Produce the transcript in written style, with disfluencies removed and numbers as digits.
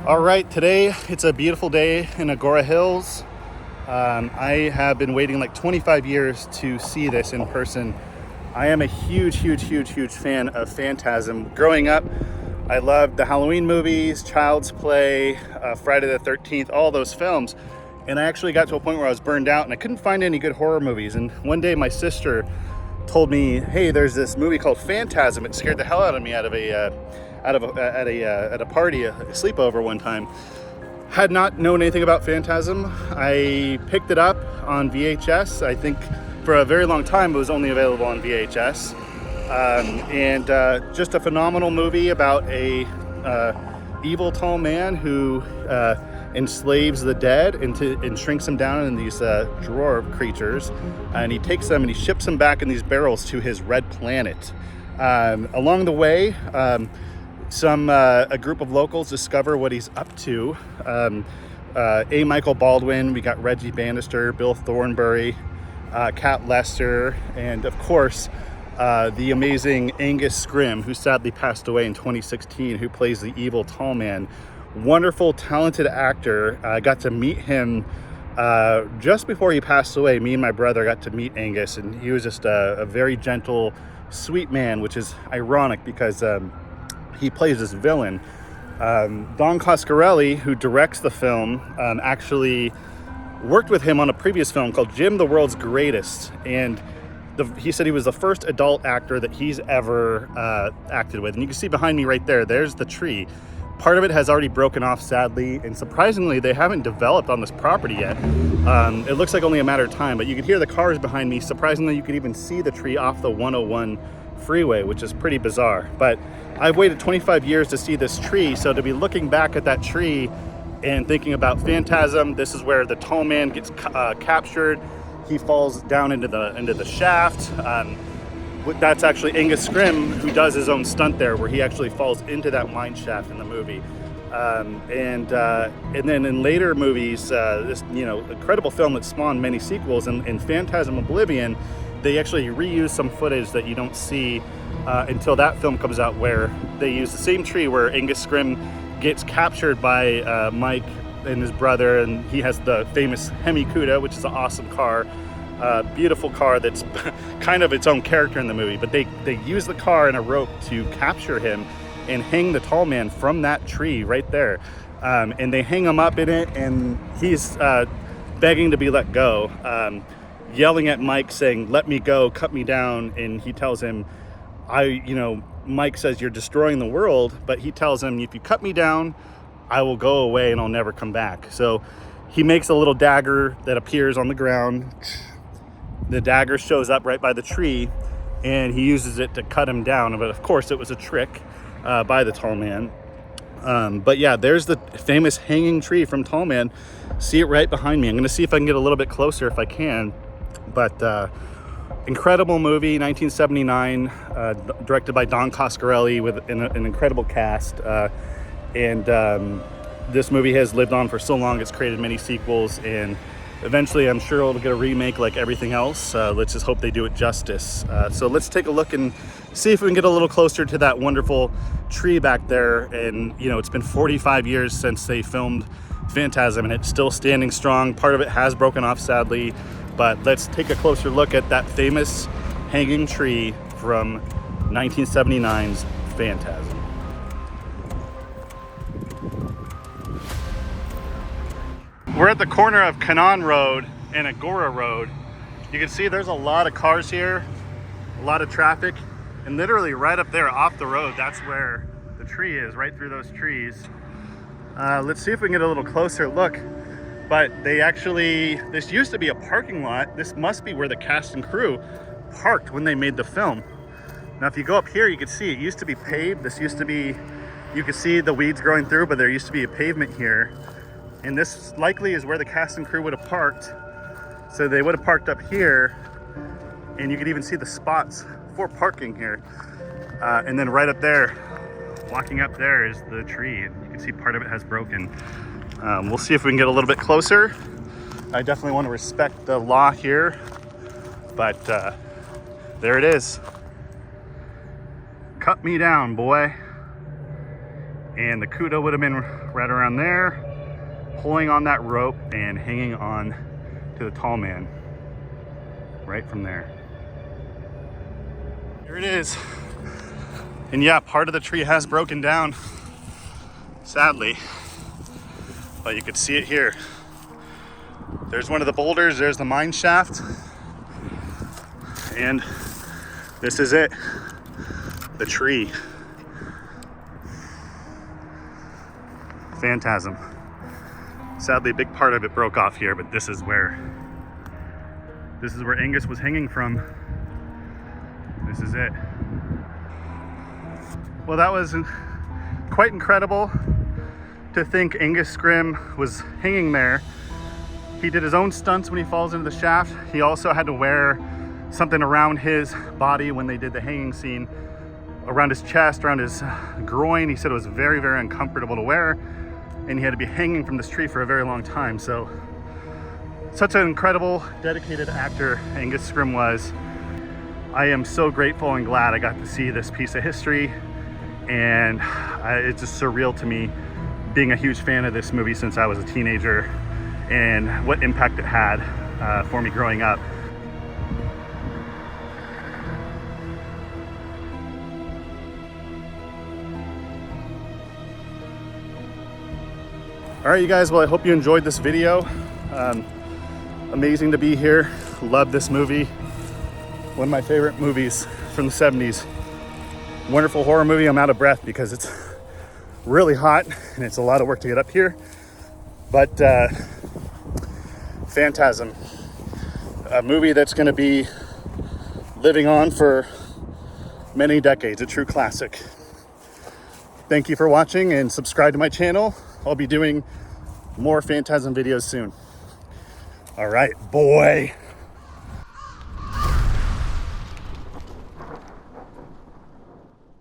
All right, today it's a beautiful day in Agora Hills. I have been waiting like 25 years to see this in person. I am a huge fan of Phantasm. Growing up, I loved the Halloween movies, Child's Play, Friday the 13th, all those films. And I actually got to a point where I was burned out and I couldn't find any good horror movies. And one day my sister told me, hey, there's this movie called Phantasm. It scared the hell out of me at a party, a sleepover one time. Had not known anything about Phantasm. I picked it up on VHS. I think for a very long time it was only available on VHS. And just a phenomenal movie about a evil tall man who enslaves the dead and shrinks them down in these drawer creatures, and he takes them and he ships them back in these barrels to his red planet. Along the way, a group of locals discover what he's up to. A. Michael Baldwin, we got Reggie Bannister, Bill Thornbury, Kat Lester, and of course the amazing Angus Scrimm, who sadly passed away in 2016, who plays the evil tall man. Wonderful, talented actor. I got to meet him just before he passed away. Me and my brother got to meet Angus, and he was just a very gentle, sweet man, which is ironic because he plays this villain. Don Coscarelli, who directs the film, actually worked with him on a previous film called Jim the World's Greatest, and he said he was the first adult actor that he's ever acted with. And you can see behind me right there, there's the tree. Part of it has already broken off, sadly, and surprisingly, they haven't developed on this property yet. It looks like only a matter of time, but you can hear the cars behind me. Surprisingly, you can even see the tree off the 101 freeway, which is pretty bizarre. But I've waited 25 years to see this tree, so to be looking back at that tree and thinking about Phantasm, this is where the tall man gets captured. He falls down into the shaft. That's actually Angus Scrimm, who does his own stunt there, where he actually falls into that mine shaft in the movie. And then in later movies, this incredible film that spawned many sequels, in Phantasm Oblivion, they actually reuse some footage that you don't see until that film comes out, where they use the same tree where Angus Scrimm gets captured by Mike and his brother, and he has the famous Hemi Cuda, which is an awesome car. Beautiful car that's kind of its own character in the movie, but they use the car and a rope to capture him and hang the tall man from that tree right there. And they hang him up in it, and he's begging to be let go, yelling at Mike saying, "Let me go, cut me down." And he tells him, Mike says, "You're destroying the world," but he tells him, "If you cut me down, I will go away and I'll never come back." So he makes a little dagger that appears on the ground. The dagger shows up right by the tree, and he uses it to cut him down. But of course, it was a trick by the tall man. But yeah, there's the famous hanging tree from Tall Man. See it right behind me. I'm going to see if I can get a little bit closer if I can. But incredible movie, 1979, directed by Don Coscarelli with an incredible cast. This movie has lived on for so long. It's created many sequels, and eventually I'm sure it'll get a remake like everything else. Let's just hope they do it justice. So let's take a look and see if we can get a little closer to that wonderful tree back there. And it's been 45 years since they filmed Phantasm, and it's still standing strong. Part of it has broken off, sadly, but let's take a closer look at that famous hanging tree from 1979's Phantasm. We're at the corner of Canaan Road and Agora Road. You can see there's a lot of cars here, a lot of traffic, and literally right up there off the road, that's where the tree is, right through those trees. Let's see if we can get a little closer look. But this used to be a parking lot. This must be where the cast and crew parked when they made the film. Now, if you go up here, you can see it used to be paved. This used to be, you can see the weeds growing through, but there used to be a pavement here. And this likely is where the cast and crew would have parked. So they would have parked up here, and you could even see the spots for parking here. And then right up there, walking up there, is the tree. And you can see part of it has broken. We'll see if we can get a little bit closer. I definitely want to respect the law here, but there it is. Cut me down, boy. And the Kudo would have been right around there, pulling on that rope and hanging on to the tall man right from there. Here it is. And yeah, part of the tree has broken down, sadly, but you could see it here. There's one of the boulders, there's the mine shaft, and this is it, the tree. Phantasm. Sadly, a big part of it broke off here, but this is where Angus was hanging from. This is it. Well, that was quite incredible to think Angus Scrimm was hanging there. He did his own stunts when he falls into the shaft. He also had to wear something around his body when they did the hanging scene, around his chest, around his groin. He said it was very, very uncomfortable to wear, and he had to be hanging from this tree for a very long time. So, such an incredible, dedicated actor Angus Scrimm was. I am so grateful and glad I got to see this piece of history, and it's just surreal to me, being a huge fan of this movie since I was a teenager, and what impact it had for me growing up. All right, you guys, well, I hope you enjoyed this video. Amazing to be here. Love this movie. One of my favorite movies from the 70s. Wonderful horror movie. I'm out of breath because it's really hot and it's a lot of work to get up here. But Phantasm, a movie that's going to be living on for many decades, a true classic. Thank you for watching, and subscribe to my channel. I'll be doing more Phantasm videos soon. All right, boy.